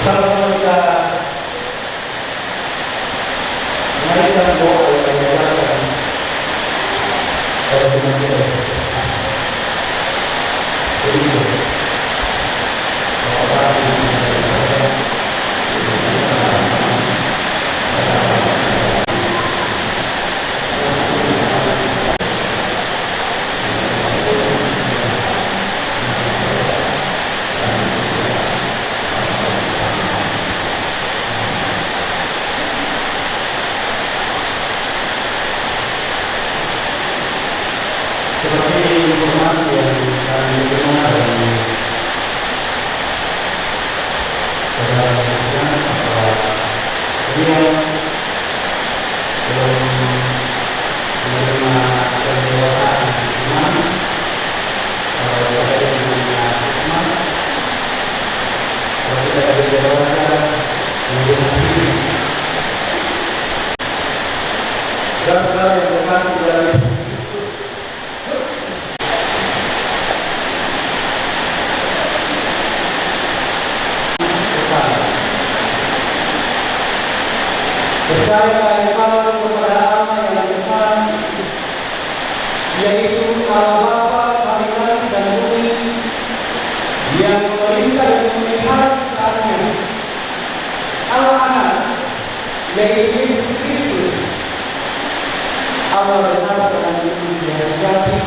Bersama-sama kita menaikkan doa yang diajarkan oleh Tuhan Yesus. Begitu. Seperti informasi yang kami terima dari saudara Christian bahwa beliau belum menerima pendewasaan iman terkait dengan asma. Kalau kita ada berdoa mungkin masih saudara yang berkasih dalam percaya iman kepada Allah yang besar, yaitu Allah Bapa, Panggilan dan Bumi, yang memerintah dan memelihara ciptaannya. Allah Anak, yaitu Yesus Kristus, Allah benar dan manusia sejati,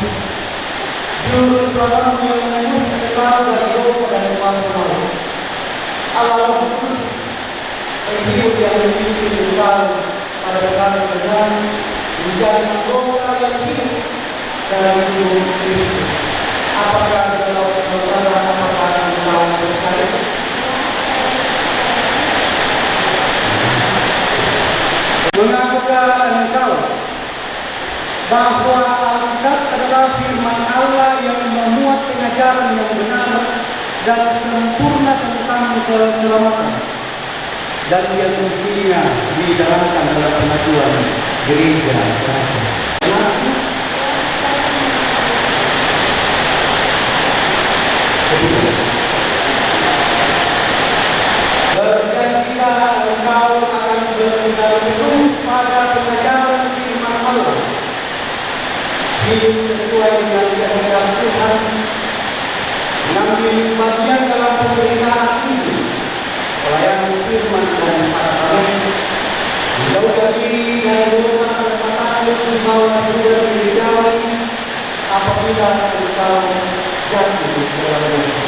Juru Selamat yang menembus segala dari dosa dan kuasa maut. Allah Roh Kudus, hidup yang memimpin Tuhan pada sekarang dengan menjadi anggota yang hidup dalam hidup Kristus. Apakah dalam saudara, apakah engkau percaya? Mengapakah engkau bahwa Alkitab adalah firman Allah yang memuat pengajaran yang benar dan sempurna tentang keselamatan, dan yang mestinya dijalankan dalam pengajuan gereja. Berjanjilah engkau akan benar teguh pada pengajaran firman Allah, hidup sesuai dengan kehendak Tuhan, mengambil bagian dalam pemberitaan ini, pelayanan firman dan sakramen, menjauhkan diri dari dosa serta takut bahwa tidak dijauhi apabila engkau jatuh dalam dosa.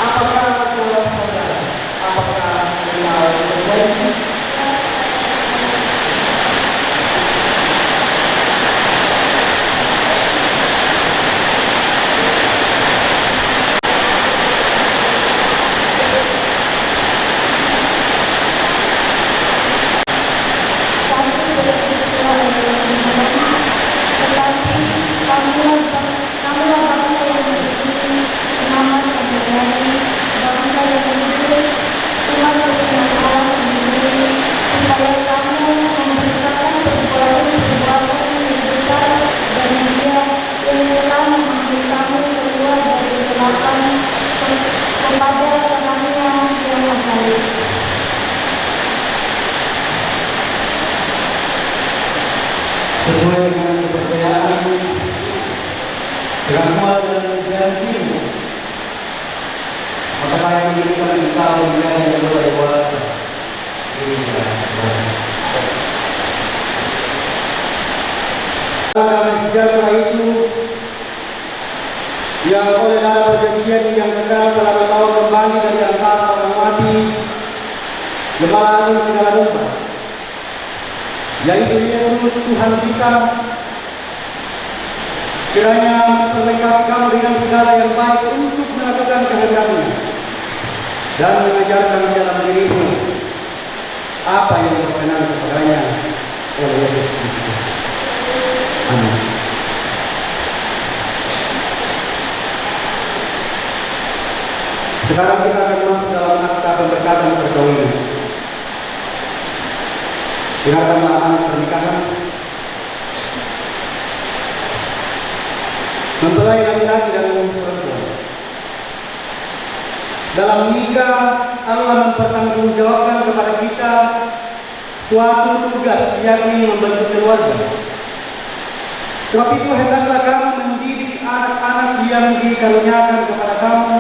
Apakah dalam saudara? Apakah engkau berjanji? Sesuai dengan kepercayaan, pengakuan dan janji, maka saya menjadikan engkau menjadi anggota dewasa gereja. Dalam sejarah itu, yang oleh dalam perjanjian yang kekal telah engkau kembali dari antara orang mati, Gembala segala domba, yaitu Yesus Tuhan kita. Kiranya perlengkapi kamu dengan segala yang baik untuk melakukan kehendak-Nya dan mengajarkan dalam dirimu apa yang berkenan kepadanya oleh Yesus Kristus. Amin. Sekarang kita akan masuk dalam akta pemberkatan perkawinan. Dengarkanlah anak pernikahan. Mempelai laki-laki dan perempuan dalam nikah Allah mempertanggungjawabkan kepada kita suatu tugas, yakni membentuk keluarga. Sebab itu hendaklah kamu mendidik anak-anak yang dikaruniakan kepada kamu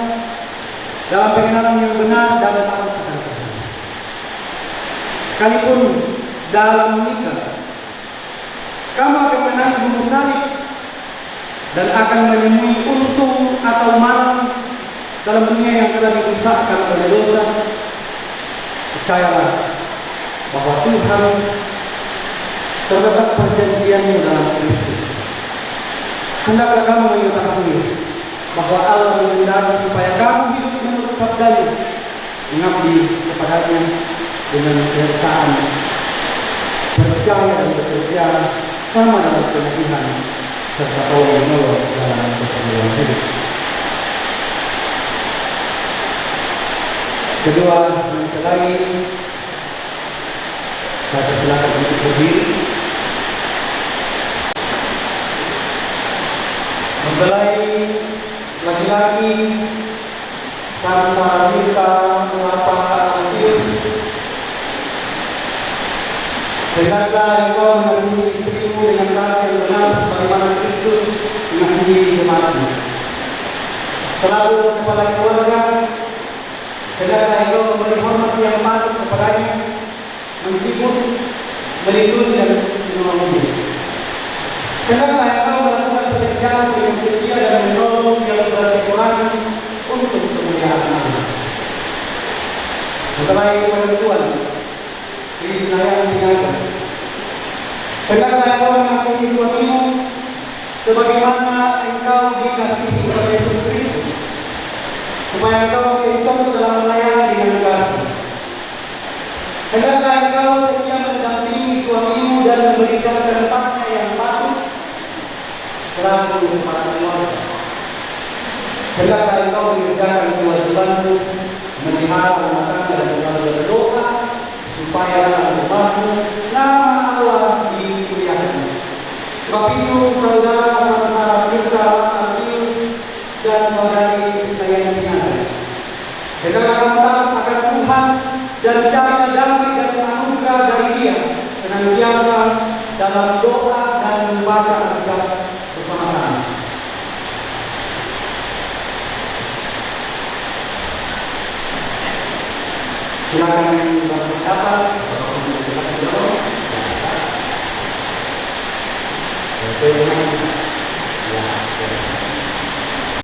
dalam pengenalan yang benar dan taat kepada Tuhan. Sekalipun dalam menikah, kamu akan menanggung salib dan akan menemui untung atau malang dalam dunia yang telah dirusakkan oleh dosa. Percayalah bahwa Tuhan terdapat perjanjiannya dalam Kristus. Hendaklah kamu mengetahui bahwa Allah menghendaki supaya kamu hidup menurut sabdanya, mengabdi kepadanya dengan keesaan, percaya dan bekerja sama dalam kematian serta tolong menolong dalam pertemuan hidup. Kedua, mempelai, saya persilakan untuk berdiri. Mempelai laki-laki Samsara Mirta mengapa Alfius, hendaklah engkau mengasihi istrimu dengan kasih yang benar sebagaimana Kristus mengasihi jemaatnya. Selalu kepala keluarga, hendaklah engkau memberi hormat yang patut kepadanya, menghibur, melindungi dan menolongnya. Hendaklah engkau melakukan pekerjaan dengan setia dan menolong yang berkekurangan untuk kemuliaan Allah. Mempelai perempuan, istri yang dijaga, hendaklah engkau mengasihi suamimu sebagaimana engkau dikasihi oleh Yesus Kristus, supaya engkau menjadi contoh dalam melayani dengan kasih. Hendaklah engkau setia mendampingi suamimu dan memberikan tempatnya yang patut selaku kepala keluarga. Hendaklah engkau mengerjakan kewajibanmu memelihara rumah tangga dan selalu berdoa supaya rumahmu nama Allah dimuliakan. Sebab itu saudara Samsara Mirta Alfius dan saudari Krisdayanti Nada, hendaklah kamu taat akan Tuhan dan cari damai dan anugerah dari Dia senantiasa dalam doa dan membaca Alkitab bersama-sama. Silakan yang berpendapat atau silakan jawab.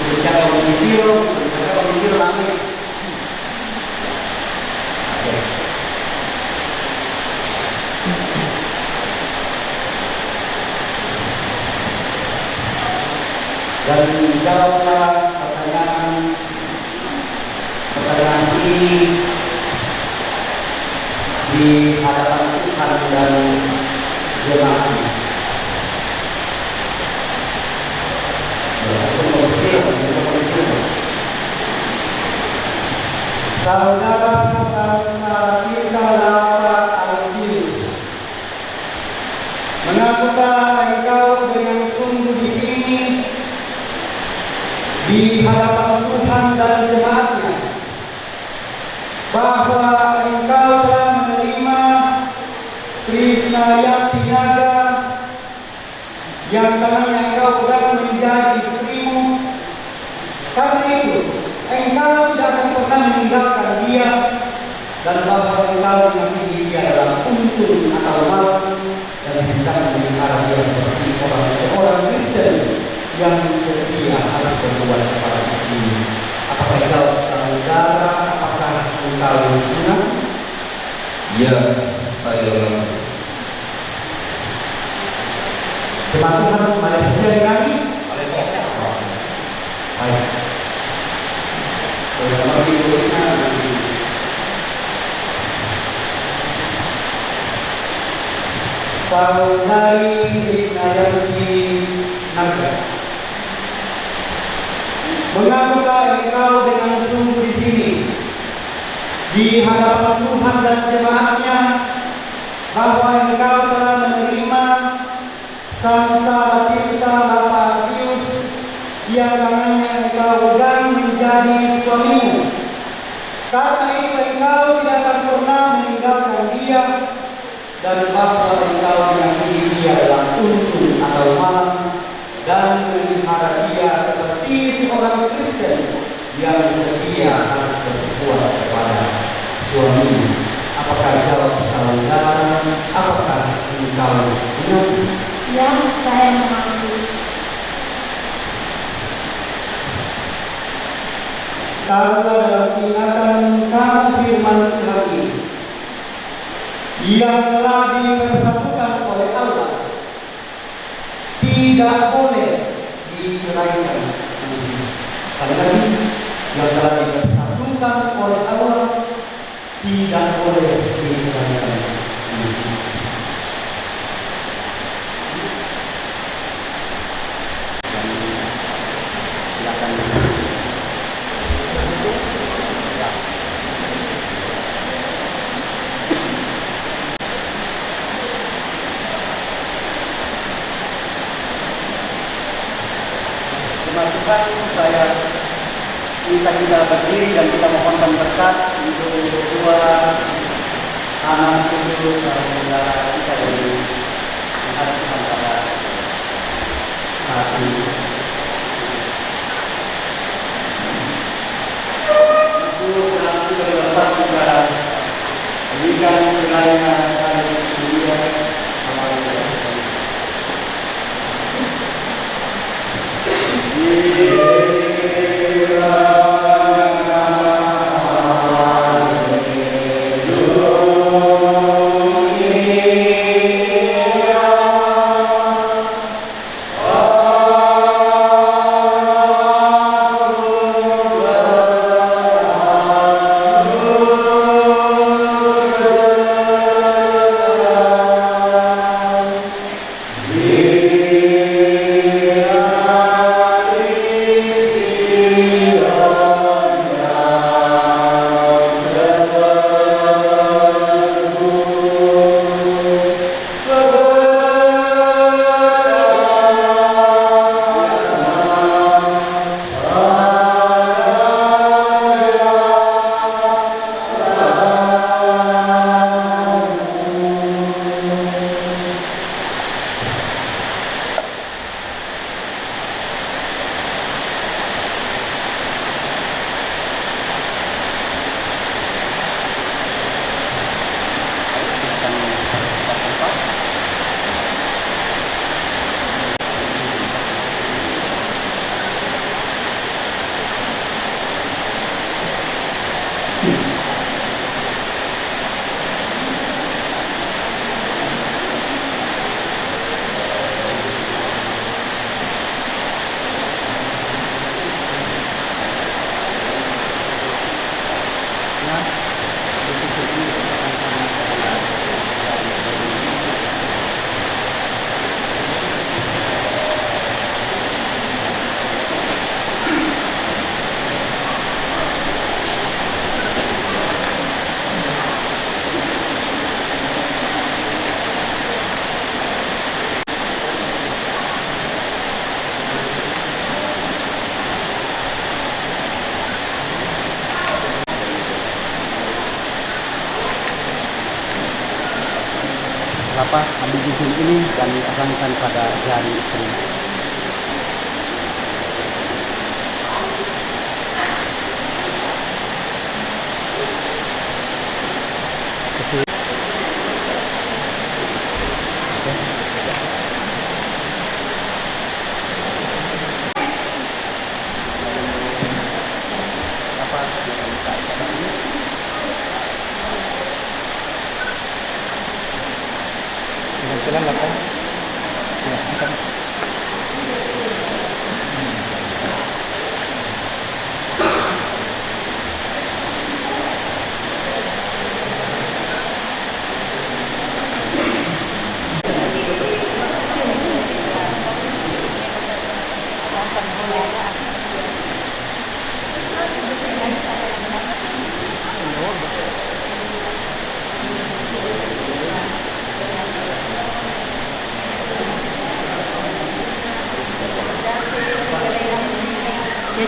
Bisa kalau video, kalau video ramai. Dan jawablah pertanyaan ini di hadapan Tuhan dan jemaatnya. Saudara Samsara Mirta Alfius, mengapakah engkau dengan sungguh di sini di hadapan Tuhan dan jemaatnya bahwa engkau telah menerima Krisdayanti Nada yang tangannya engkau pegang menjadi istrimu? Karena itu engkau tidak akan pernah meninggalkan dia, dan bahwa engkau mengasihi dia dalam untung atau malang, dan hendak memelihara dia seperti seorang Kristen yang setia harus berbuat kepada istrinya. Apakah jawab saudara? Apakah engkau menang? Ya, saya menang. Jemaat Tuhan, mari sesuai kami. Baik. Kalau ditulisnya nanti. Saudari Krisdayanti Nada, mengapakah engkau dengan sungguh di sini di hadapan Tuhan dan jemaatnya bahwa engkau telah menerima Samsara Mirta Alfius yang tangannya engkau pegang menjadi suamimu? Karena itu engkau tidak akan pernah meninggalkan dia, dan bahwa engkau mengasihi dia dalam untung atau malam, dan memelihara dia seperti seorang Kristen yang setia harus berbuat kepada suami. Apakah jawab saudara? Apakah engkau mengerti? Ya, saya mengerti. Karena dalam ingatan kamu firman Tuhan ini yang telah dipersatukan oleh Allah tidak boleh diceraikan. Sekali lagi, yang telah dipersatukan oleh Allah tidak boleh diceraikan. Tuhan, saya bisa kita berdiri dan kita mohonkan berkat untuk dua anak cucu saudara kita dari menghadap Tuhan pada saat ini. Sudah berlepas kepada berikan kelainan dari dunia ambil cincin ini dan pasangkan pada jari istri. Jalan lakukan. Ya,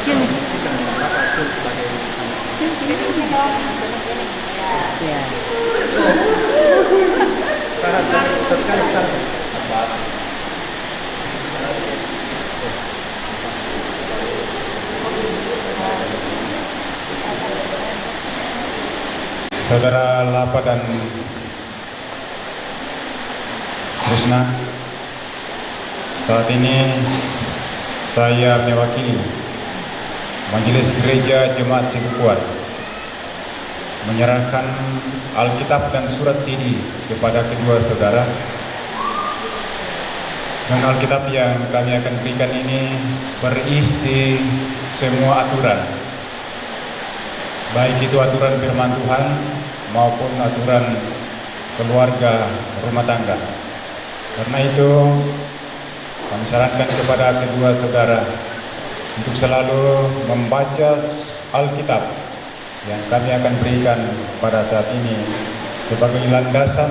Cun. Cun, ini Ya. Saudara Lapa dan Krishna, saat ini saya mewakili Majelis Gereja Jemaat Sikukuat menyerahkan Alkitab dan surat CD kepada kedua saudara. Dan Alkitab yang kami akan berikan ini berisi semua aturan, baik itu aturan firman Tuhan maupun aturan keluarga rumah tangga. Karena itu kami sarankan kepada kedua saudara untuk selalu membaca Alkitab yang kami akan berikan pada saat ini sebagai landasan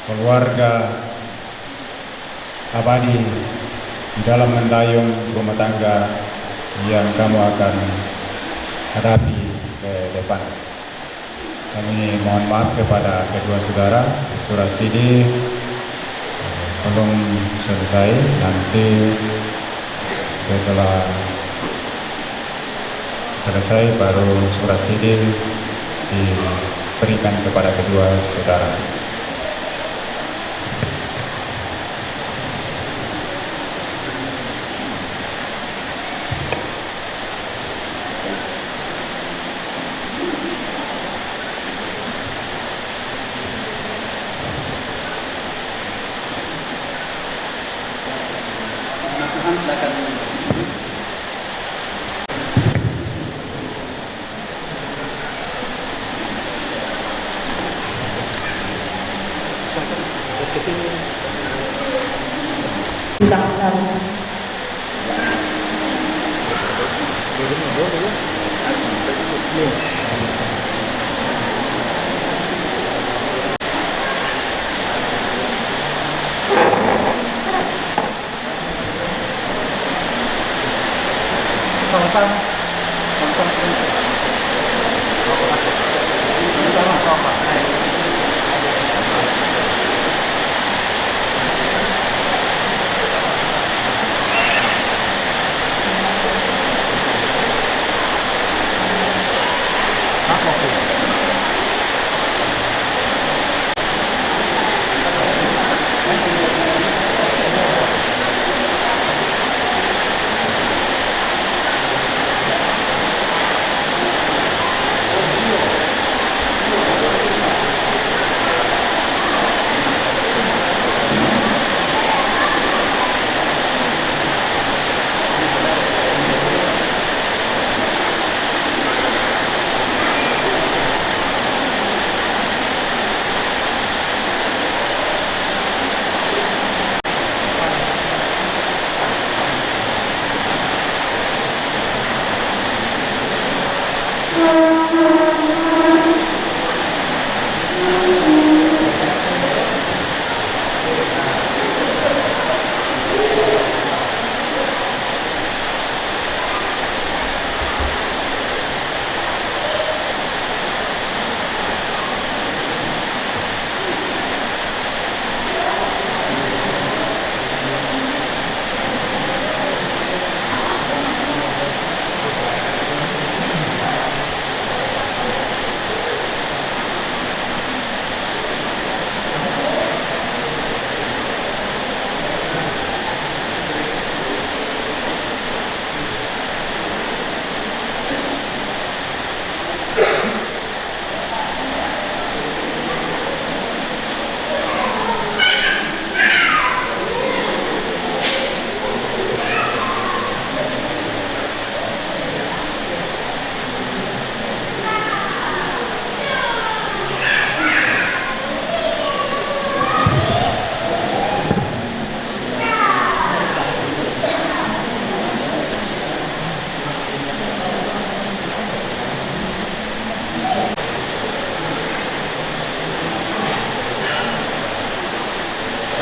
keluarga abadi di dalam mendayung rumah tangga yang kamu akan hadapi ke depan. Kami mohon maaf kepada kedua saudara, surat CD belum selesai, nanti setelah selesai baru surat CD diberikan kepada kedua saudara. Silakan.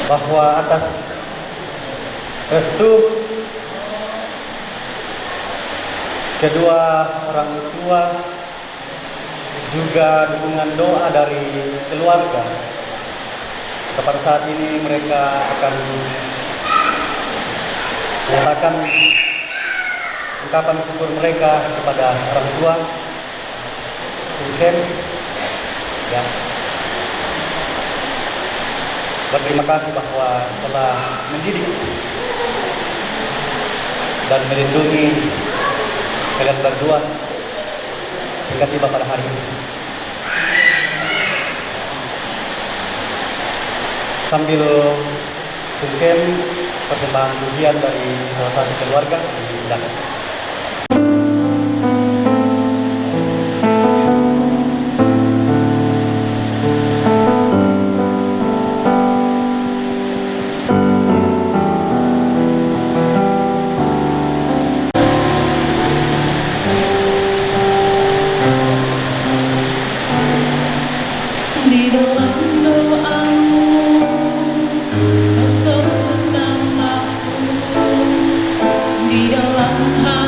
bahwa atas restu kedua orang tua juga dukungan doa dari keluarga. Pada saat ini mereka akan menyatakan ungkapan syukur mereka kepada orang tua Sungkem, ya. Berterima kasih bahwa telah mendidik dan melindungi kalian berdua hingga tiba pada hari ini. Sambil Sungkem persembahan pujian dari salah satu keluarga, silakan. Di dalam doamu kau sebut namaku, di dalam hati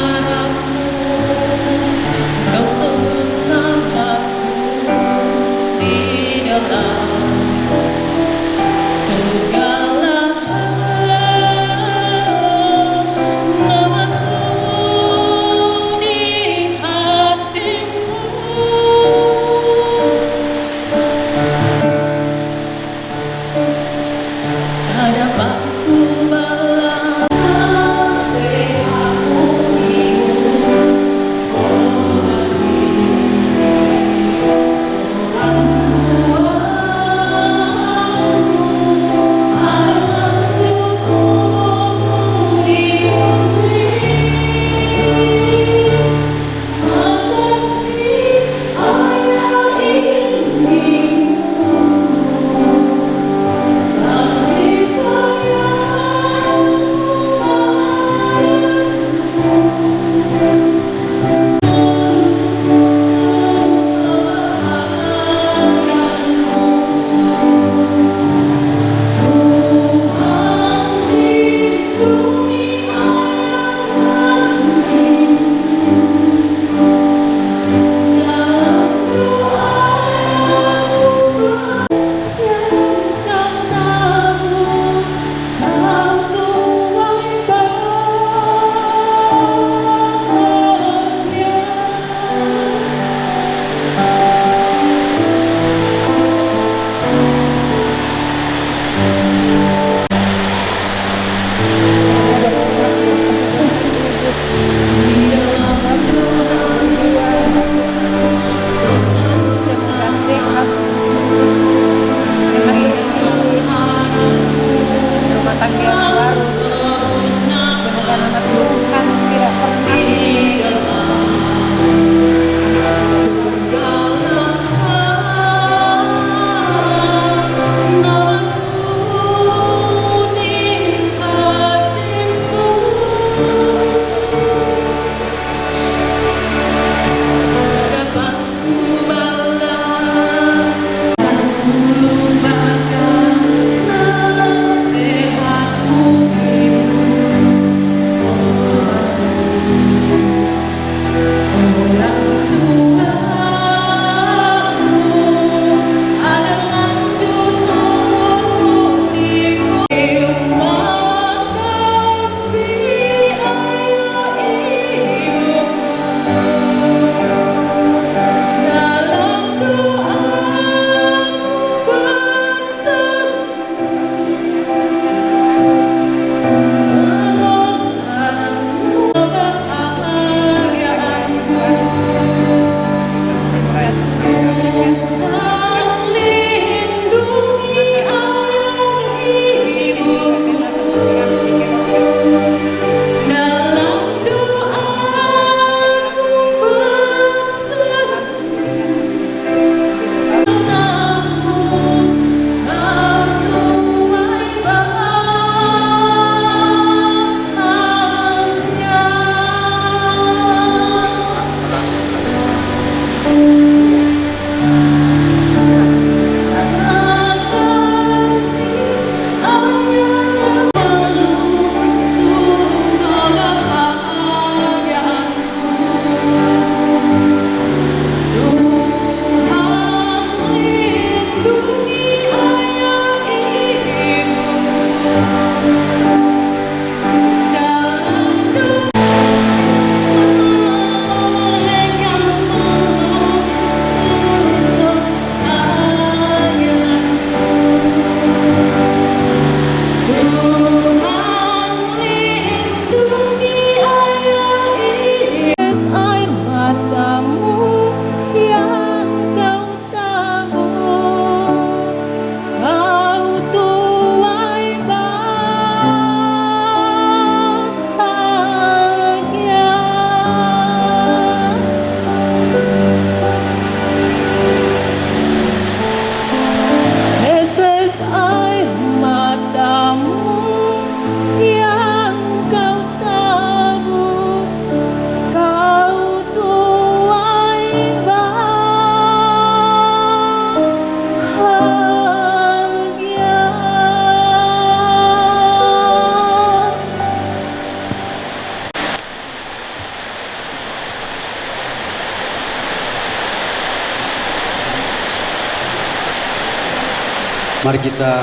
Mari kita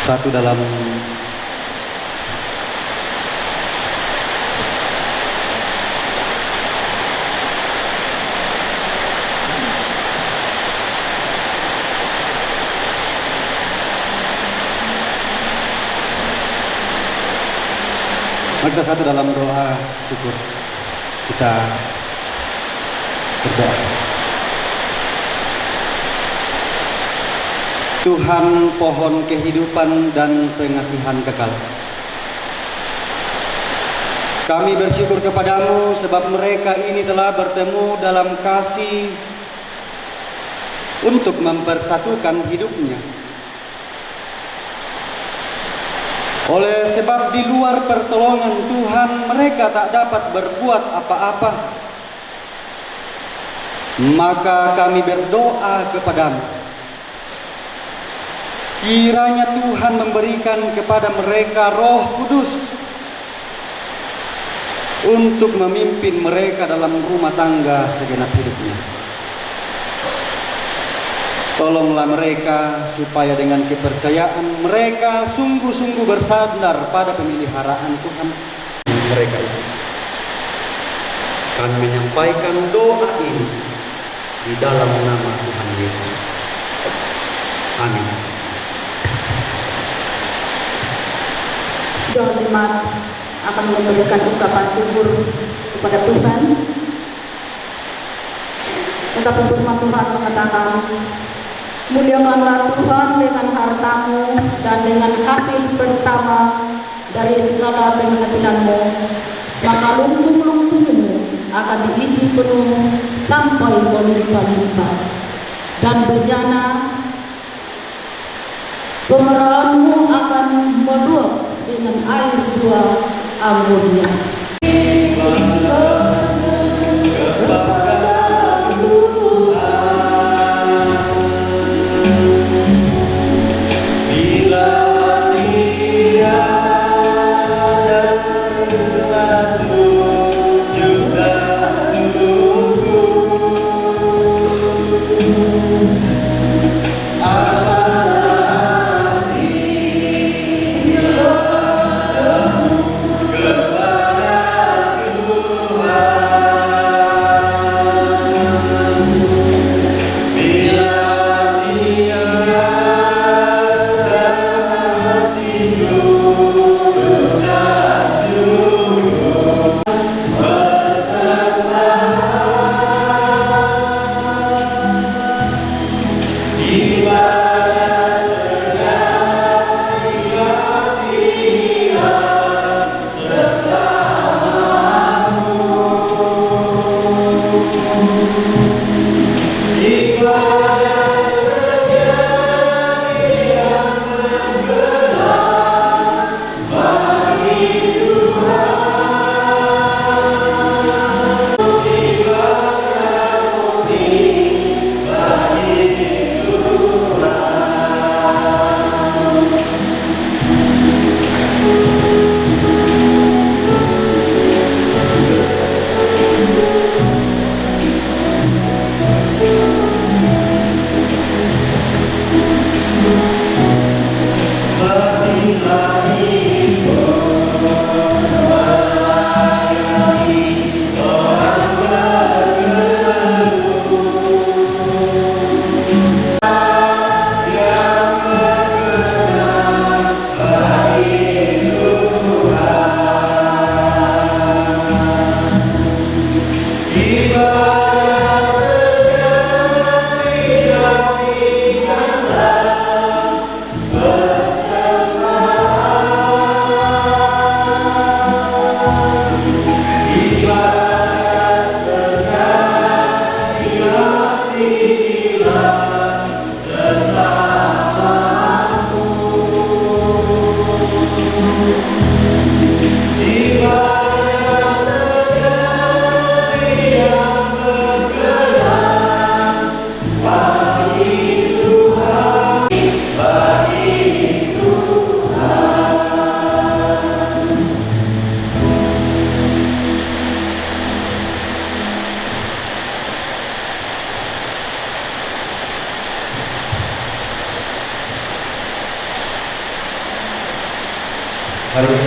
satu dalam doa syukur. Kita berdoa. Tuhan pohon kehidupan dan pengasihan kekal, kami bersyukur kepadamu sebab mereka ini telah bertemu dalam kasih untuk mempersatukan hidupnya. Oleh sebab di luar pertolongan Tuhan mereka tak dapat berbuat apa-apa, maka kami berdoa kepadamu, kiranya Tuhan memberikan kepada mereka Roh Kudus untuk memimpin mereka dalam rumah tangga segenap hidupnya. Tolonglah mereka supaya dengan kepercayaan mereka sungguh-sungguh bersandar pada pemeliharaan Tuhan mereka itu. Kami menyampaikan doa ini di dalam nama Tuhan Yesus. Amin. Sidang jemaat akan memberikan ungkapan syukur kepada Tuhan. Tetapi firman Tuhan mengatakan, muliakanlah Tuhan dengan hartamu dan dengan hasil pertama dari segala penghasilanmu, maka lumbung-lumbungmu akan diisi penuh sampai berlimpah-limpah, dan bejana pemerahanmu akan meluap dengan air buah anggurnya. Kepada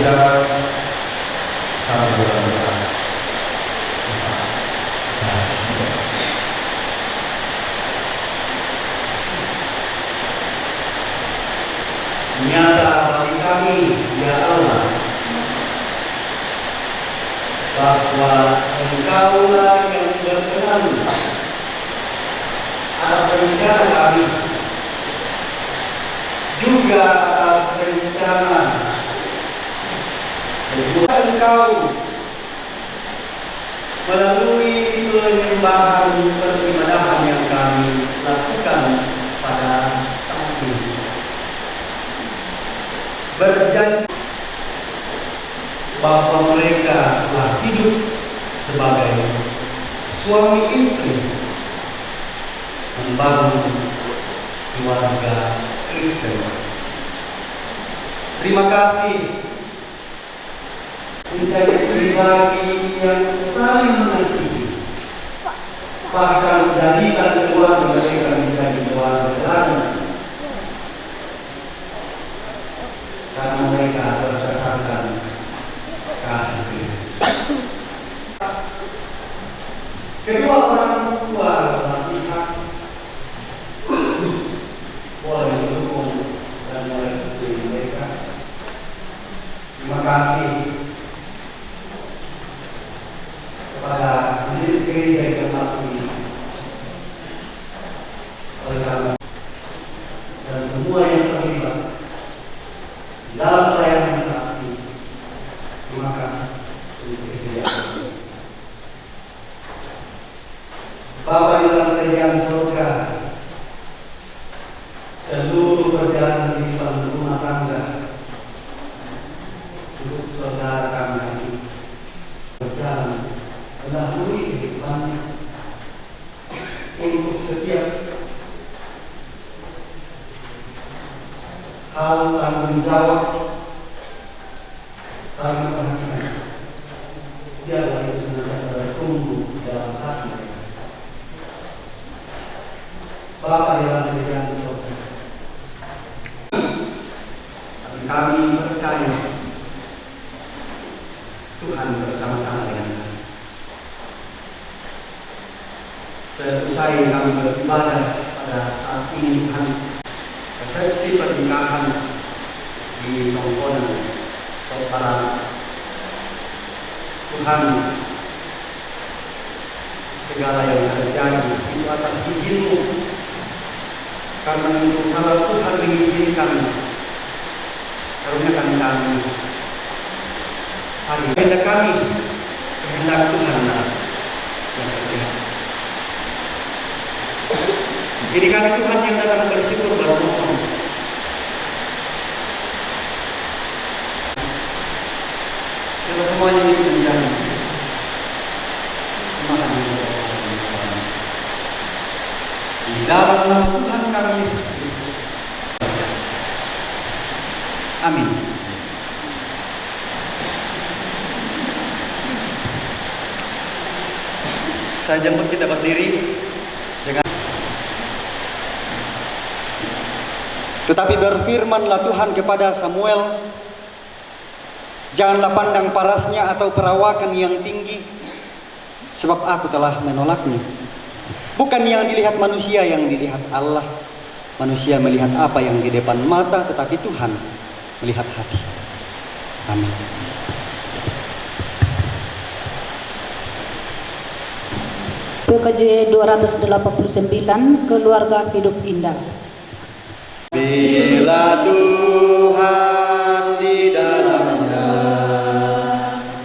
kita sama berdoa. Nyata bagi kami, ya Allah, bahwa Engkaulah yang berkenan atas rencana kami, juga atas rencana kedua Engkau melalui penyembahan peribadahan yang kami lakukan pada saat ini. Berjanji bahwa mereka telah hidup sebagai suami istri membangun keluarga Kristen. Terima kasih menjadi pribadi yang saling mengasihi, bahkan menjadikan keluarga mereka menjadi keluarga teladan. Karena mereka berdasarkan kasih Kristus. Kedua orang tua belah pihak boleh mendukung dan merestui mereka. Terima kasih kepada majelis gereja yang tempat ini, oleh karena dan semua yang terlibat dalam pelayanan saat ini. Terima kasih untuk kesediaan. Bapa di dalam kerajaan surga, seluruh perjalanan kehidupan rumah tangga untuk saudara kami ini berjalan melalui kehidupannya untuk setiap hal tanggung jawab saling memperhatikan. Biarlah itu senantiasa bertumbuh dalam hati mereka. Bapa di dalam kerajaan surga, kami percaya Tuhan bersama-sama dengan kami. Seusai kami beribadah pada saat ini, Tuhan, resepsi pernikahan di Tongkonan Barat, Tuhan, segala yang terjadi itu atas izin-Mu. Karena itu kalau Tuhan mengizinkan, karuniakan kami hari kehendak kami, kehendak Tuhan yang terjadi. Ini kami Tuhan yang datang bersyukur bermohon. Kalau semuanya itu menjadi semangat di dalam nama Tuhan kami Yesus Kristus. Amin. Saya jemput kita berdiri. Tetapi berfirmanlah Tuhan kepada Samuel, janganlah pandang parasnya atau perawakan yang tinggi, sebab aku telah menolaknya. Bukan yang dilihat manusia yang dilihat Allah. Manusia melihat apa yang di depan mata, tetapi Tuhan melihat hati. Amin. PKJ 289, Keluarga Hidup Indah. Bila Tuhan di dalamnya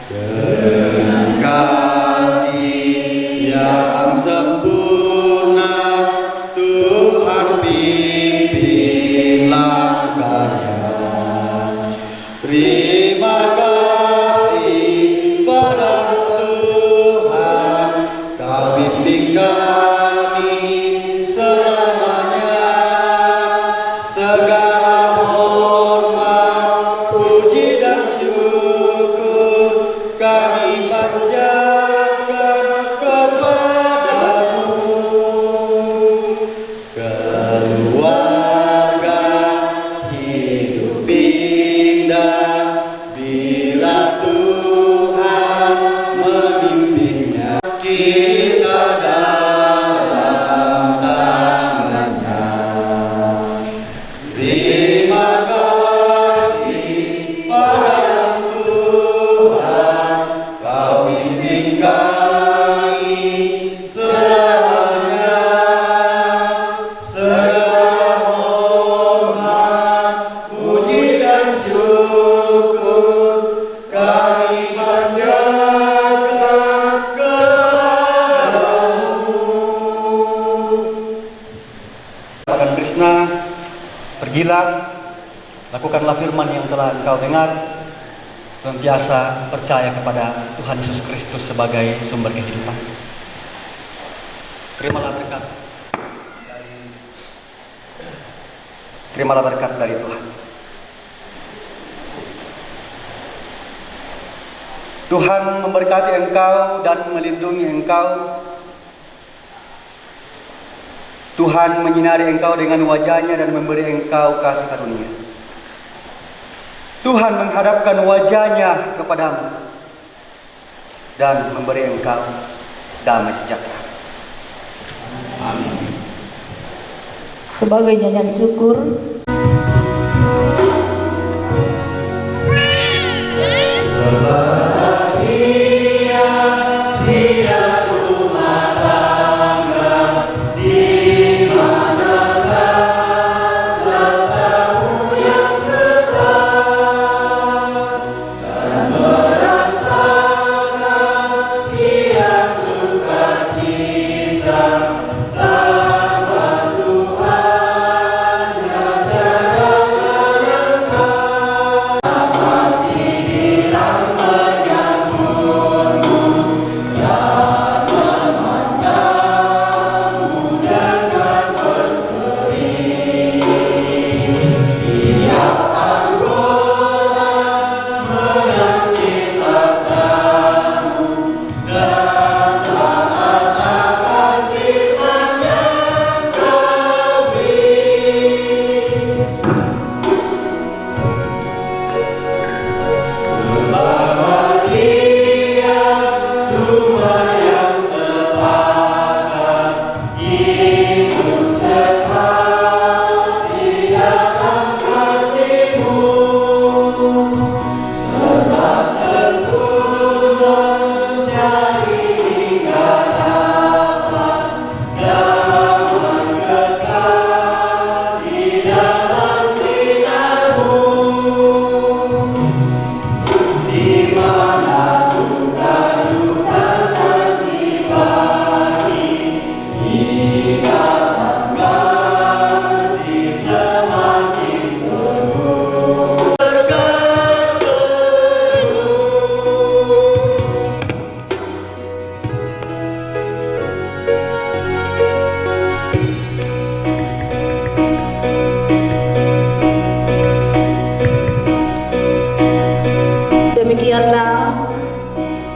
dengan kasih yang sempurna, Tuhan pimpin langkahnya. Terima kasih pada Tuhan, Kau bimbing kami selamanya. Segala kita dalam tangannya. Terima kasih pada Tuhan, Kau bimbing kami selamanya. Segala hormat, puji dan syukur kami panjatkan kepadamu. Katakan Krishna, pergilah, lakukanlah firman yang telah engkau dengar, senantiasa percaya kepada Tuhan Yesus Kristus sebagai sumber kehidupan. Terimalah berkat dari Tuhan. Tuhan memberkati engkau dan melindungi engkau. Tuhan menyinari engkau dengan wajah-Nya dan memberi engkau kasih karunia. Tuhan menghadapkan wajah-Nya kepadamu dan memberi engkau damai sejahtera. Amin. Sebagai nyanyian syukur,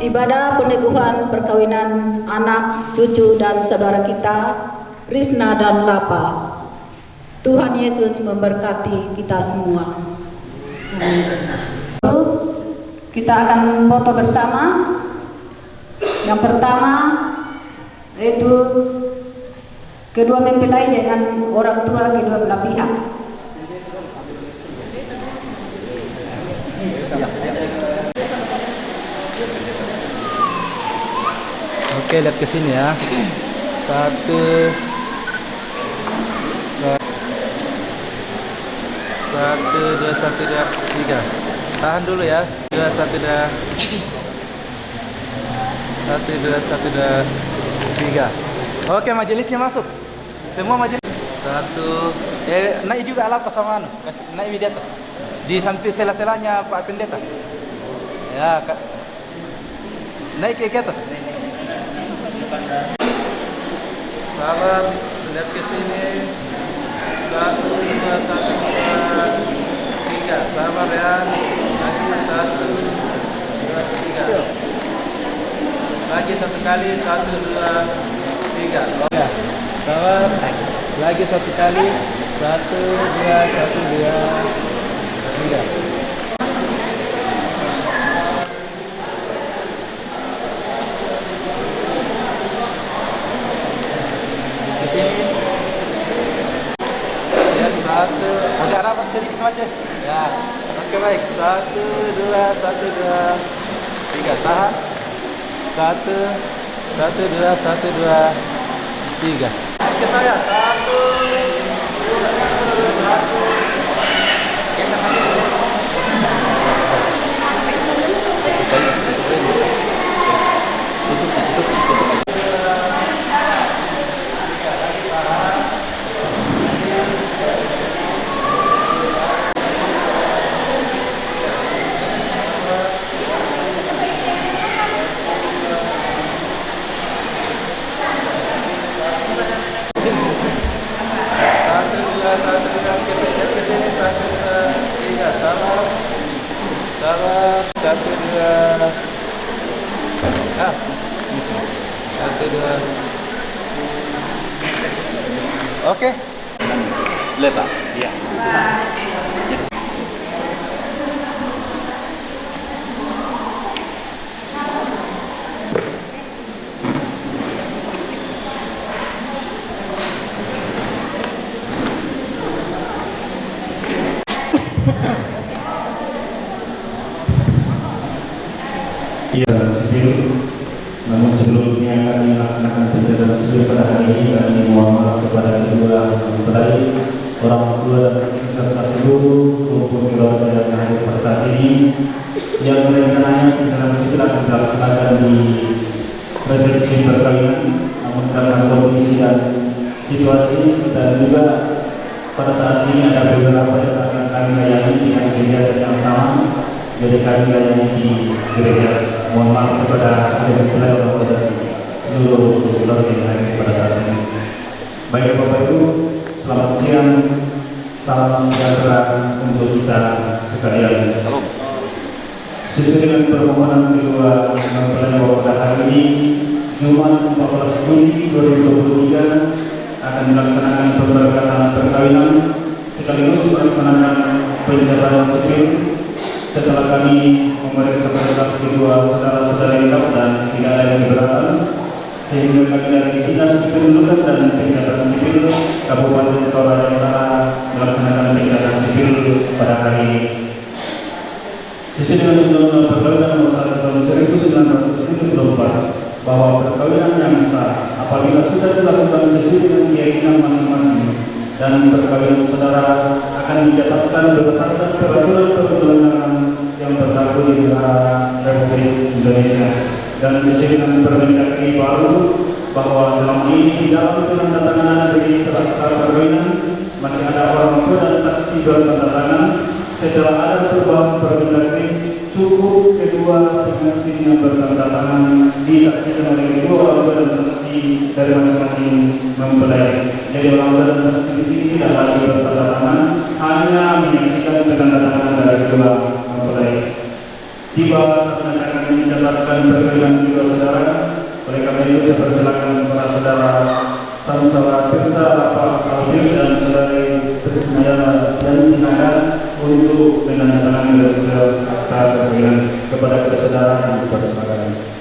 ibadah peneguhan perkawinan anak, cucu, dan saudara kita, Risna dan Lapa. Tuhan Yesus memberkati kita semua. Kita akan foto bersama. Yang pertama yaitu kedua mempelai dengan orang tua kedua belah pihak. Oke, lihat ke sini ya. Satu, dua, tiga. Tahan dulu ya. Dua, tiga. Oke, majelisnya masuk. Semua majelis. Satu. Naik juga alat sama anu. Naik di atas. Di samping sela-selanya Pak Pendeta. Ya, Kak. Naik ke atas. Sabar, lihat ke sini. 1, 2, 3. Sabar ya. Lagi 1, 2, 3. Lagi satu kali. 1, 2, 3. Ya. Sabar. Lagi satu kali. 1, 2, 3. Oke baik, 1, 2, 1, 2, 3, tahan. 1, 1, 2, 1, 2, 3. Oke saya, 1, 2, 1. Oke, sama. Salah, 1, 2. Ah, bisa. 1, 2. Oke. Lepas. Iya. Ya, sipil. Namun sebelumnya kami melaksanakan pencatatan sipil pada hari ini. Kami mohon maaf kepada kedua mempelai, orang tua dan saksi serta seluruh maupun keluarga yang hadir pada saat ini, yang rencananya pencatatan sipil akan dilaksanakan di resepsi perkawinan. Namun karena kondisi dan situasi dan juga pada saat ini ada beberapa yang akan kami layani dengan kegiatan yang sama, jadi kami layani di gereja. Mohon maaf kepada kedua mempelai, orang tua dan seluruh keluarga yang hadir pada saat ini. Baik Bapak Ibu, selamat siang, salam sejahtera untuk kita sekalian. Sesuai dengan permohonan kedua mempelai pada hari ini, Jumat 14 Juli 2023 akan dilaksanakan pemberkatan perkawinan sekaligus melaksanakan pencatatan sipil. Setelah kami memeriksa berkas kedua saudara-saudara lengkap dan tidak ada keberatan, sehingga kami dari Dinas Kependudukan dan Pencatatan Sipil Kabupaten Toraja Utara melaksanakan pencatatan sipil pada hari ini. Sesuai dengan Undang-Undang Perkawinan Nomor 1 Tahun 1974 bahwa perkawinan yang sah apabila sudah dilakukan sesuai dengan keyakinan masing-masing dan perkawinan saudara akan dicatatkan berdasarkan peraturan perundang-undangan yang berlaku di negara Republik Indonesia dan sesuai dengan Permendagri baru bahwa selama ini di dalam penandatanganan register akta perkawinan masih ada orang tua dan saksi bertandatangan. Setelah ada perubahan Permendagri, cukup kedua pengantin yang bertandatangan disaksikan oleh kedua orang tua dan saksi dari masing-masing mempelai. Jadi orang tua dan saksi di sini tidak lagi bertandatangan, hanya menyaksikan penandatangan dari kedua mempelai. Tiba saatnya saya akan mencatatkan perkawinan kedua saudara. Oleh karena itu saya persilakan kepada saudara Samsara Tirta Alpius dan saudari Trisnayana dan Tinaga untuk menandatangani register akta perkawinan. Kepada kedua saudara yang dipersilakan.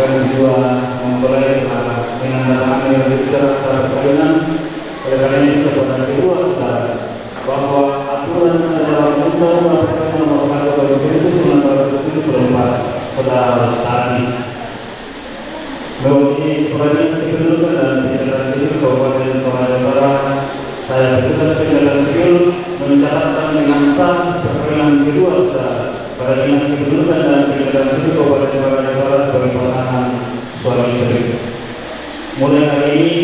Kedua mempelai telah menandatangani register akta perkawinan. Oleh karena itu kepada kedua saudara bahwa aturan dalam Undang-Undang Perkawinan Nomor 1 Tahun 1974 saudara harus taati. Mewakili Pengadilan Kependudukan dan Pencatatan Sipil Kabupaten Toraja Utara, saya bertugas pencatatan sipil mencatatkan dengan sah perkawinan kedua saudara pada Dinas Kependudukan dan Pencatatan Sipil Kabupaten Toraja Utara sebagai pasangan suami istri. Mulai hari ini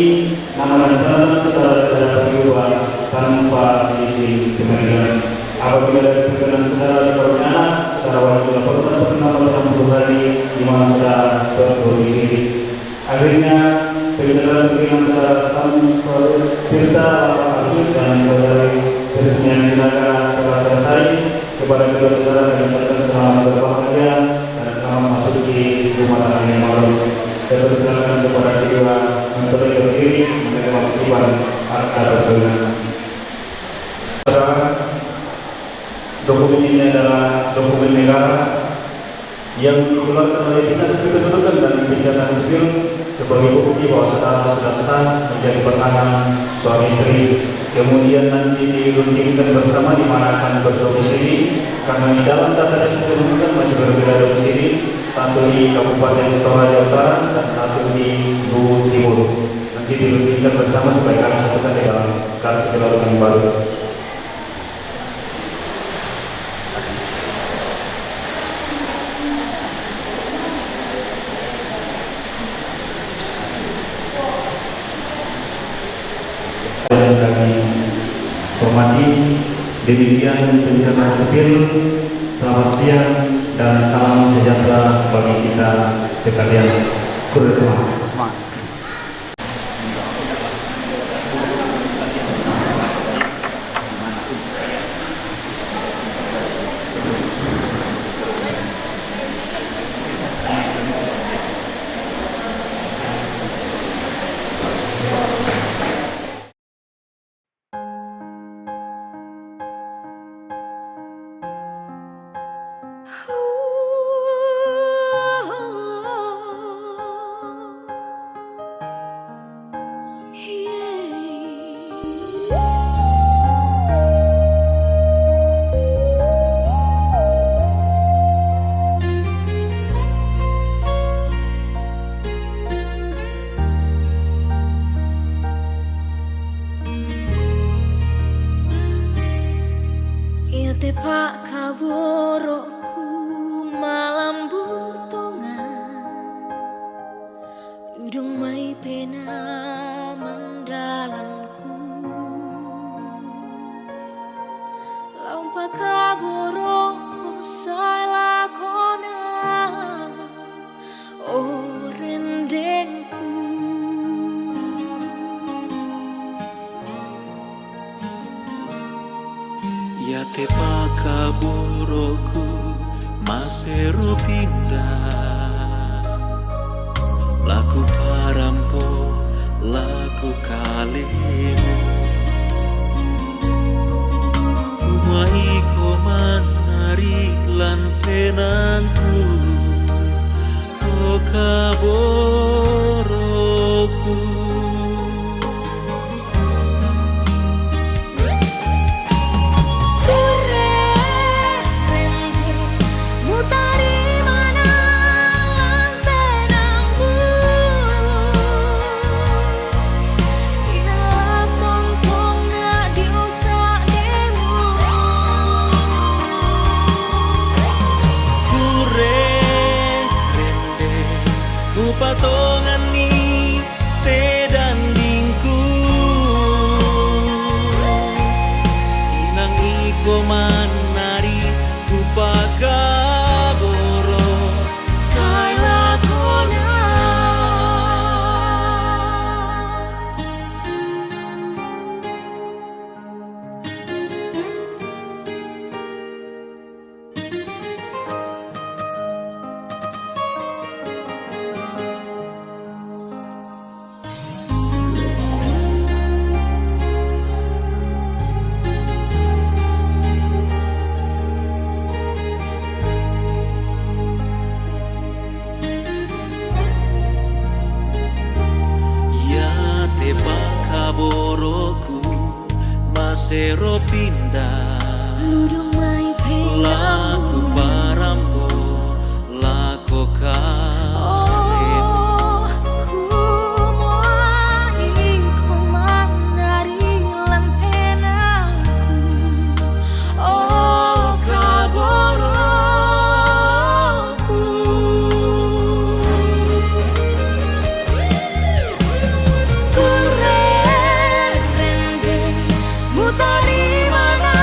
nama dan catatan saudara tidak dapat diubah tanpa selisih pengadilan. Apabila dari perkenan saudara diperoleh anak, saudara wajib laporkan perkenalan dalam 10 hari di mana saudara berdomisili. Akhirnya pencatatan perkenan saudara Samsara Tirta Agus dan saudari Krisnian Dinaga telah selesai. Kepada kedua saudara kami ucapkan selamat berbahagia dan selamat masuk di rumah tangga yang baru. Saya persilakan kepada kedua mempelai berdiri menerima kutipan akta perkawinan. Saudara, dokumen ini adalah dokumen negara yang dikeluarkan oleh Dinas Kependudukan dan Pencatatan Sipil sebagai bukti bahwa saudara sudah sah menjadi pasangan suami istri. Kemudian nanti dirundingkan bersama di mana akan berdomisili, karena di dalam data Dinas Kependudukan masih berbeda domisili, satu di Kabupaten Toraja Utara dan satu di Luwu Timur. Nanti dirundingkan bersama supaya kami satukan di dalam kartu keluarga yang baru. Yang kami hormati, demikian pencatatan sipil. Selamat siang dan salam sejahtera bagi kita sekalian. Kurang Tepak kaborokku malam butongan, udung mai pena mandalanku, lampa kaborokku salah kona, oh rendengku. Ya tepa kaboroku masero pindah, laku parampo laku kalemu, kumai koman hari lan penangku, oh kaboroku. Patongan ni te dandingku, inang iko manari ku pakaboro saya kona. Boroku masero pindah, Ludung mai laku parampo lako kalemu, kumoing koman dari lan penangku, oh kaboroku. Mutari mana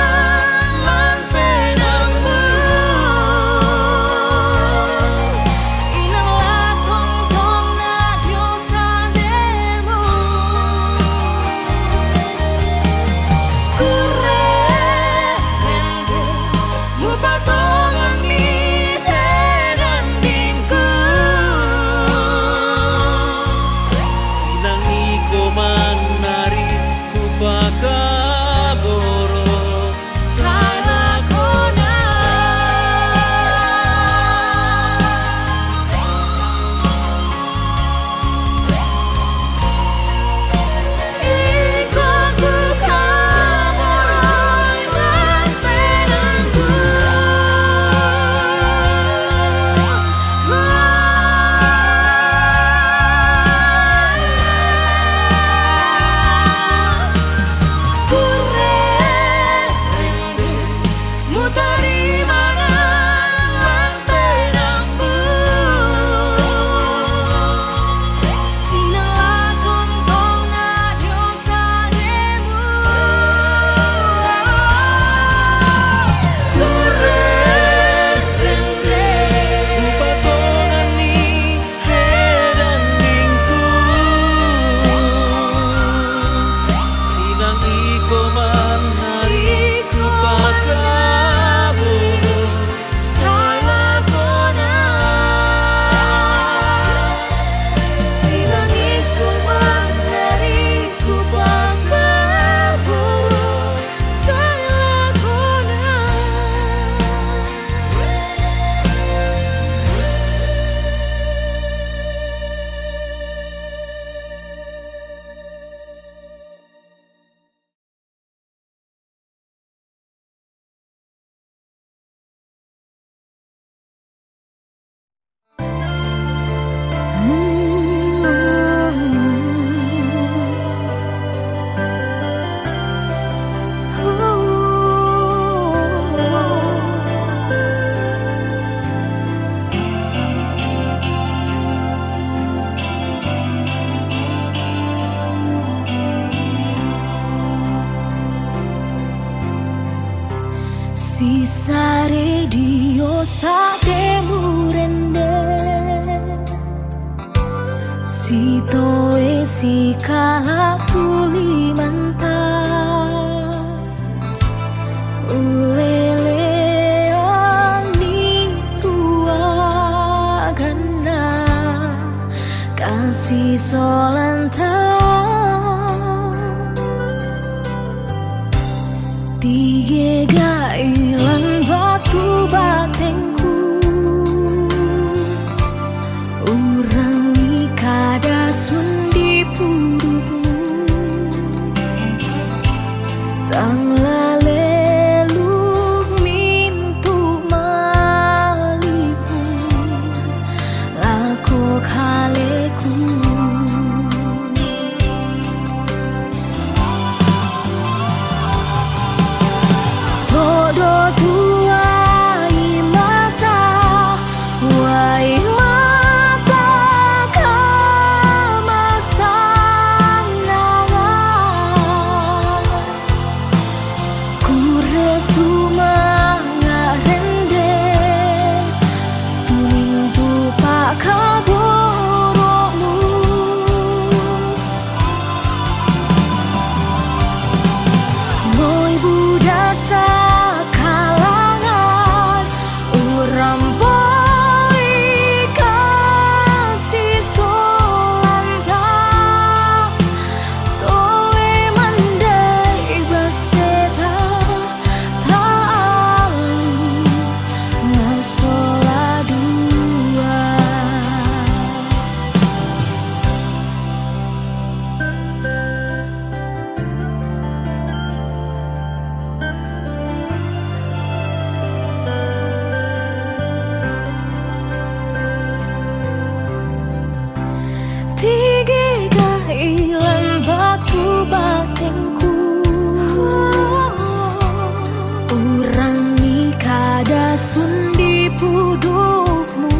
pudukmu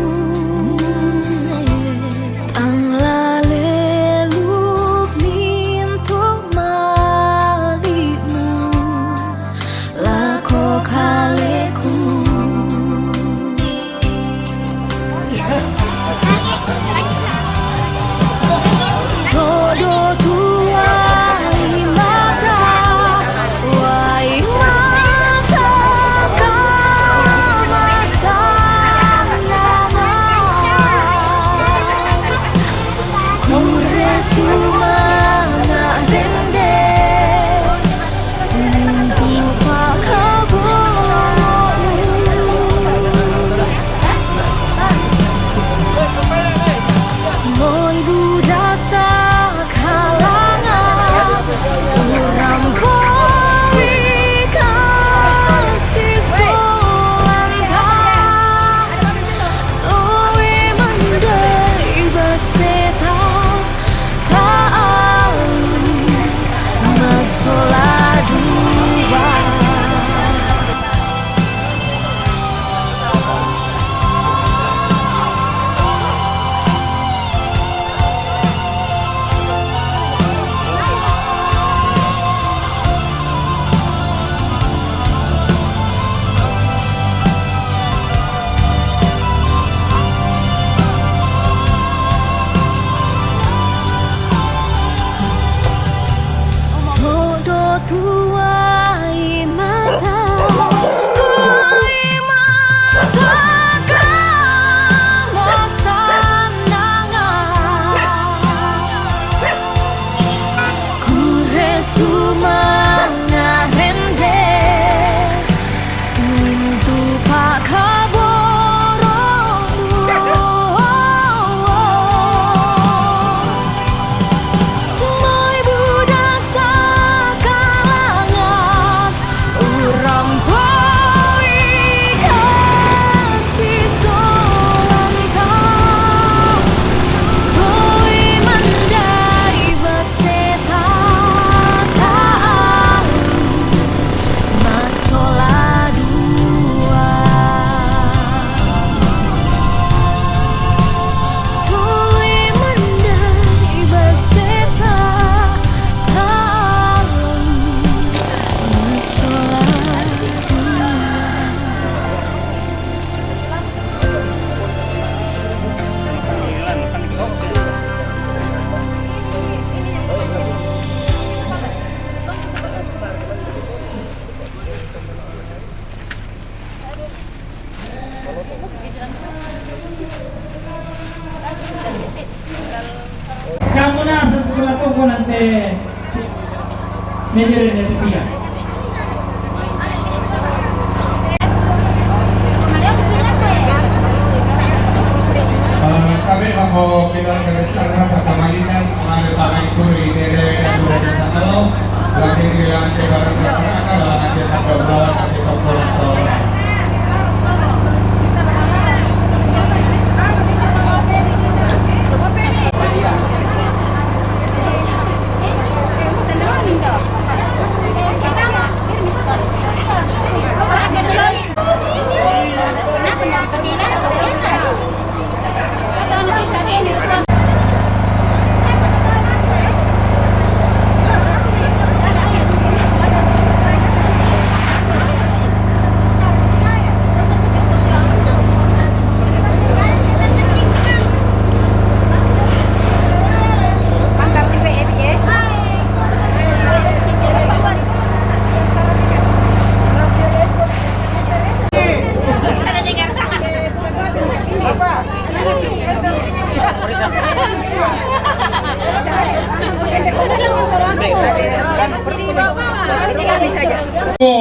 Tang lalelu mintu malikmu Lako kaleku Todo tuai mata Wai mata kamasan nama Kure sumana dende Tuntu pakabomu Moi budasa kalangan Orang boi kasih solantang Toi mendai beseta Ta'alu masolah dua Todo tuai mata kamasan nama Kure sumana rende Tuntu Moi budasa kalangan Orang boi kasih solantang Toi mendai beseta Ta'alu masolah dua Toi mendai beseta Ta'alu masolah dua Kamu na sa sigurado ko nante medyo rin ito tiya. Kami ako pinag-register na pagkamalinan mga nagpapay ko rin sa ano lagi kailangan kayo barang sa akala nandiyan sa pagbawa kasi pagpulang to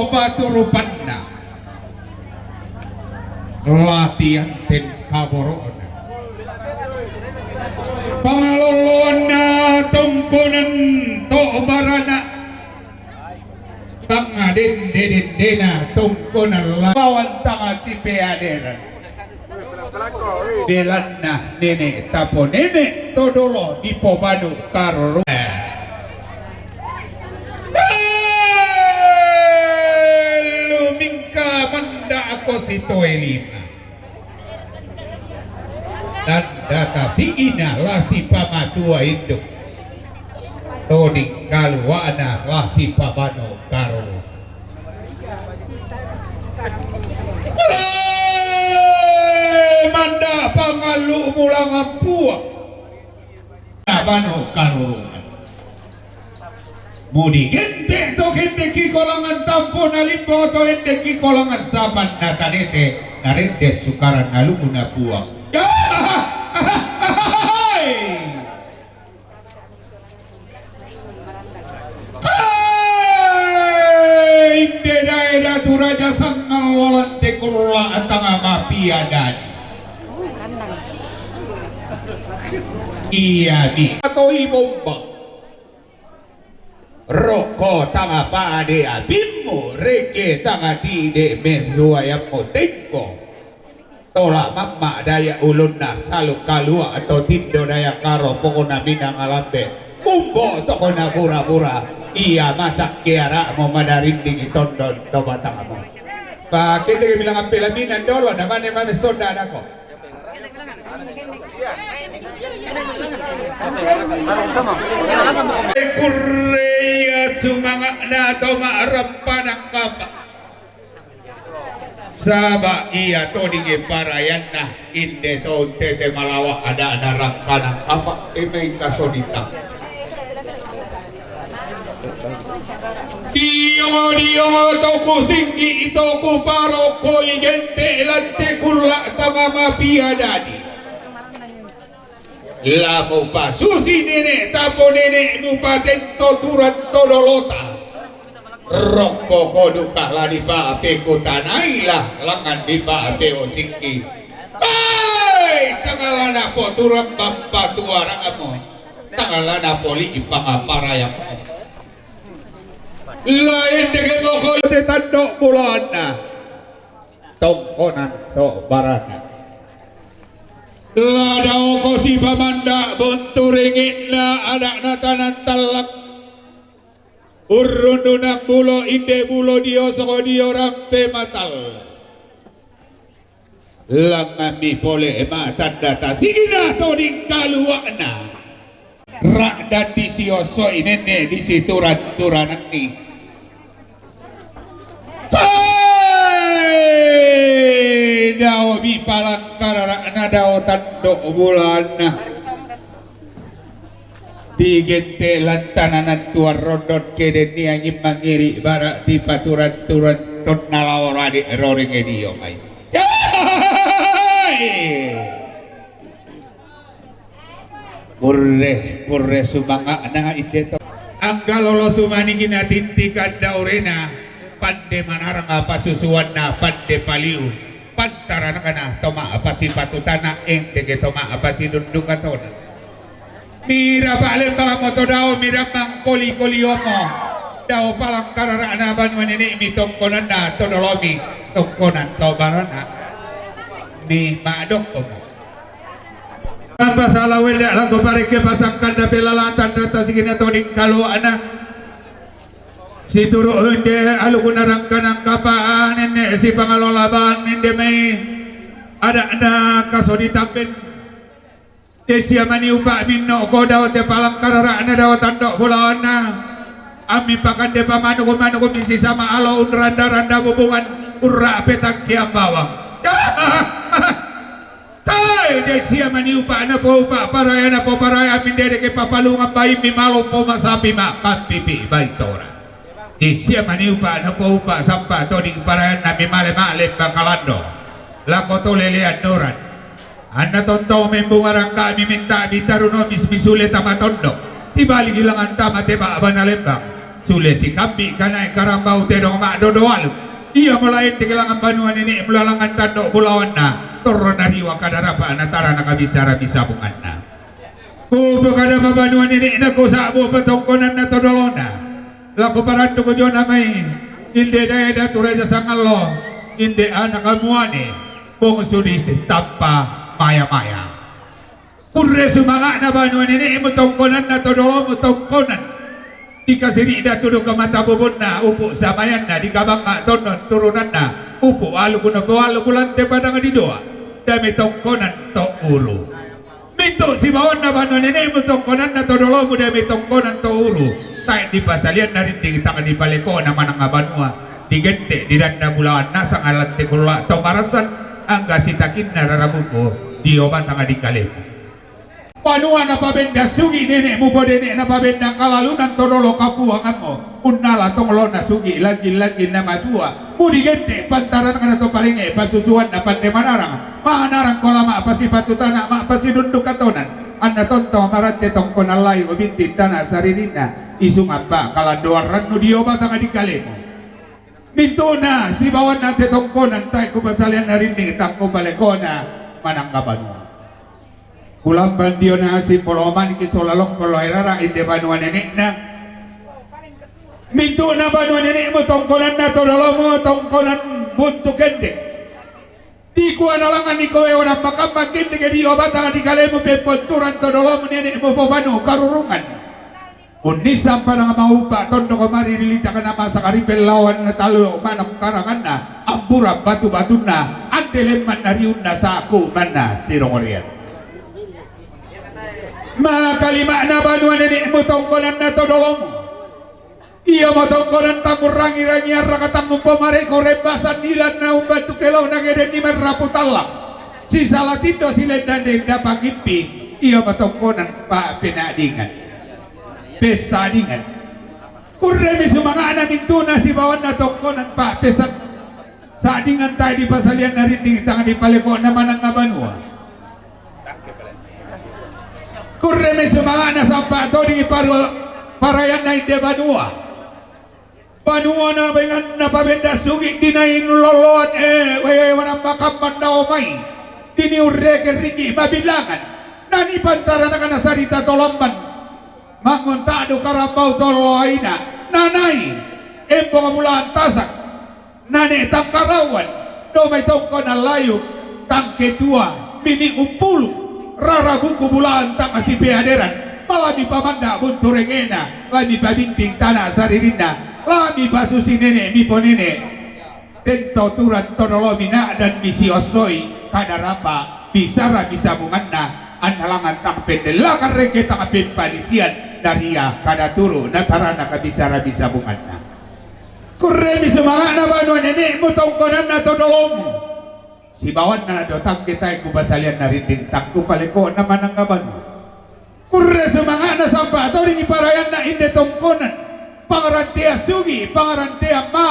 Baturupanna latihan ten kaborona pangalolona tungkunan to barana tanga den dena tungkunan lawan tanga si peadera belanna nene tapo nene todolo di pobanu karo manda ako si Toy Lima data si ina lasi pamatua hidup Todi kaluana lasi pamano karo manda pangalu mulang apua pamano karo Mudi gente to gente ki kolangan tampo na limbo to gente ki kolangan saban na tanete narente sukaran ngalumu na buang. Inde daerah turaja sangal walante kulla atanga mafia dan. Iya di atau ibomba. Roko tanga paade abimmu reke tanga tide merua yang potengko tola mamma daya ulunna salu kalua atau tindo daya karo pokona minang alambe umbo tokona pura-pura iya masak kiara mau madarinding itondon toba tangamu pak kita bilang apela minan dolo namanya mana sonda adako Korea sumangak na to maarapan ang kapa Saba iya to dingi parayan na inde to tete malawa ada rangka ng kapa may kasodita Diyo to kusinggi ito ku paro ko igente lante kula tama mafia dadi Lamu pa susi nene tapo nene mupatento turat todolota rokko kodukah lah di pa ape kutanailah langan di pa ape osingki ay tangalana po turang bampa tuarang amo tangalana po li ipangapara yang lain dengan moko te tandok bulan na tongkonan to barana Ladau ko si pamanda bunturingin na anak na tanan talak urundu na bulo inde bulo dio soko dio rampe matal langami pole ema tanda ta sigina to di kaluak na rak dan di sioso inene di situran-turanan ni daw bi palang karara na daw tandok bulan di gente lantanan tuar rodot kede ni angin mangiri bara di paturan-turan tot nalawara di roring ediyo ay purre sumanga na ite to ang galolo sumani ginatintikan daurena pande manarang apa susuan na pande paliu pantara na kana toma apa si patutana ente ke toma apa si dundung katona mira balen ba mo to daw mira mang koli omo daw palang karara na banwan ini mi tongkonan na todolomi tongkonan to barana mi maadok ko apa salah wenda lagu pareke pasangkan da pelalatan data sigina to ding kaluana si turu ende alu kunarangkan ang kapaan ene si pangalolaban ende may ada kasoditapen desia mani upa minno ko daw te palang karara na daw tandok bulan na ami pakan de pamanu ko misi sama alo unranda hubungan urra petang kiam bawang tay desia mani upa na po upa paraya amin de ke papalungan bayi mi malo po masapi makan pipi baitora di siapa ni upa na po upa sampa to di parayan na mimale bakalando lako to lelean doran anda tonto membungarang kami minta bitaruno misule tamatondo tibali gilangan tama teba abana lembang sule si kambi kanai karambau te dong mak dodoalu iya mulai digelangan banuan ini mulalangan tandok bulawan na turun dari wakadarapa anatara nakabisara bisa bungan na kubu kadapa banuan ini naku sabu petongkonan na todolona laku parandu ko jo namay inde daeda turaja sangallo inde anak kamuane kung sudis tampa maya kurre sumanga na banuan ini mutongkonan na todolo mutongkonan dikasiri ida tudo ka mata bubun na upo samayan na di kabang tonon turunan na upo alu kuno alu kulante padang di doa dami tongkonan to ulu Minto si bawon na bano nene mo tongkonan na to dolo mo dami tongkonan to uru. Tay di pasalian na rin di kita di paliko naman ang abanwa. Di gente di danda bulaan nasa ngalat tikula to marasan angga sitakin na rarabuko di obat ang adikalepo. Panua na pabenda sugi nene mo po nene na pabenda kalalunan to dolo kapuangan mo. Unala tong lo na sugi lagi-lagi na masua. Mudi gente pantaran ka na to palinge pasusuan na pande manarang. Manarang ko lama apa si patutana ma apa si dunduk katonan. Anda tonto marante tong konalay o bintin tanah saririna. Isung apa kaladoran no diobat ang adikalemo. Minto na si bawan na tetong konan tay ko basalian na rin tang ko balekona manang kabanu. Kulang bandio na si poloman kisolalok koloherara inde banua nenek na. Minto na banua nenek mo tongkonan na to dalo mo tongkonan buntu kendek. Di ko analangan ni kowe orang makam kendek di obat ang dikale mo peponturan to dalo mo nenek mo pobanu karurungan. Unisam pa nga maupa tondo ko marilita ka na masa karibel lawan na talo manang karangan na ambura batu-batu na andeleman na riun na sa ako man na sirong oriyan. Mga kalima na banuan nenek mo tongkonan na to dolo mo. Iya mo tongkonan tamur rangi-rangi arrakatang pamare ko rebasan nilan na umbantu kelaw na geden ni merraputalak. Si salatindo sila dande dapangimpi. Iya mo tongkonan pa pinadingan. Pesadingan. Kuremi sumanga namin tuna si bawan na tongkonan pa pesad. Sadingan tayo di pasalian na rin di tangan di paliko naman ang abanua. Kurreme sumanga na sampato di parayan na inde banua. Banua na bengan na pabenda sugi dinain lolon wanang makamban na omay. Dini urreke rigi mabilangan. Nani pantara na kanasarita tolamban. Manguntado karambau tolo aina. Nanay empo kamulaan tasak. Nani tangkarawan. Domay tongko na layo. Tangke dua mini umpulu. Rara buku bulaan tak masih pehaderan malami pamanda bunturengena lami pabinting tanah saririna lami basusi nenek mipo nenek tento turan tonolomina dan misi osoi kadarapa bisara bisa munganna anhalangan tak pendelakan reke tak penpadisian daria kadaturu natarana kabisara bisa munganna kuremi semangat na banua nenek mutongkonan na tonolomu. Si bawan na dotang kita ku basalian na rinding takku paleko na manangaban. Kurre semanga na sampa atau ringi parayan na inde tongkonan. Pangarantea sugi, pangarantea ma.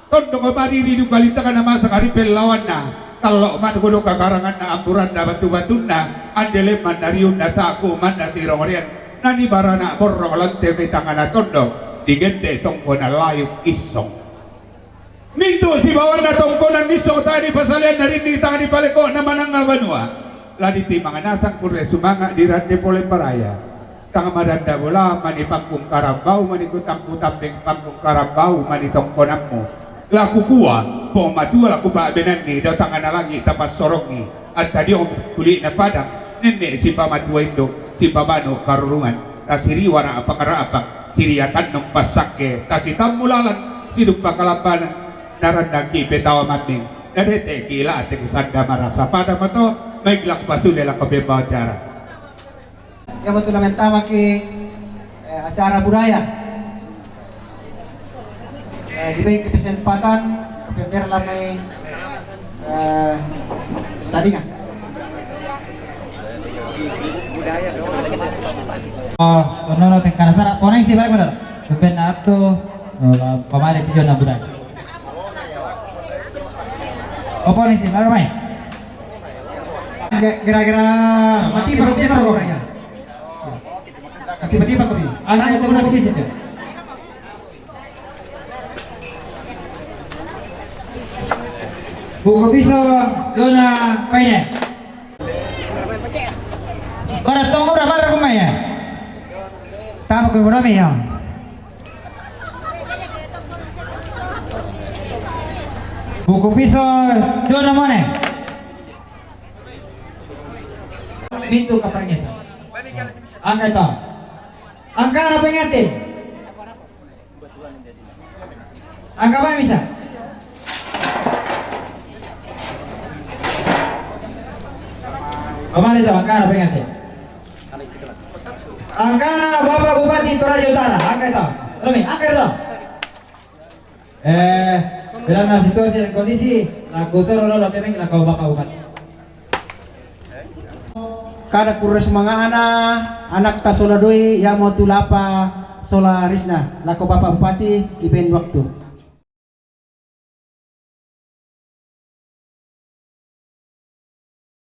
Tondo ko mariri dukalita ka na masa karipel lawan na. Kalau man kuno kakarangan na amburan na batu-batun na. Andele man na riun na saku man na sirongorian. Nani barana borro lante metanga na tondo. Digente tongkonan layuk isong. Minto si bawan na tongkonan niso tadi pasalian na rin di tangan di paliko na mananga banua. Laditi mga nasang kurre sumanga di rande pole paraya. Tanga madanda bola mani pangkung karambau mani kutang-kutang deng pangkung karambau mani tongkonan mo. Laku kuwa po matua laku ba benani daw tangan na lagi tapas sorongi. At tadi om kuli na padang nene si pamatua indo si pabano karurungan. Tasiriwa na apakara-apak siriatan ng pasake tasitamulalan sidumpa kalabanan. Narandaki betawa mating nadete gila ate kesanda marasa pada mato baiklah pasule la kebebawa acara yang betul mentama ke acara budaya diberi kesempatan kepemer lamai sadingan Nono tengkana sana koneng sih baik benar. Ben atau pamale pijo na budaya. Apa nih sih, apa main? Kira-kira mati baru kita orangnya. Tiba-tiba kopi. Anak itu mana kopi sih? Buku piso, dona, paine. Para tunggu berapa rumah ya? Tama ko marami ya. Buku piso, dona mana? Pintu kaparnya sa. Angka ito. Angka apa ingatin? Angka apa bisa? Kemana itu angka apa ingatin? Angkana Bapak Bupati Toraja Utara, angkat itu. Rami, angkat itu. Dalam situasi dan kondisi, laku soro lo temeng laku Bapak Bupati. Kada kures mga anak ta sola doi ya mau tulapa sola risna laku Bapak Bupati kipen waktu.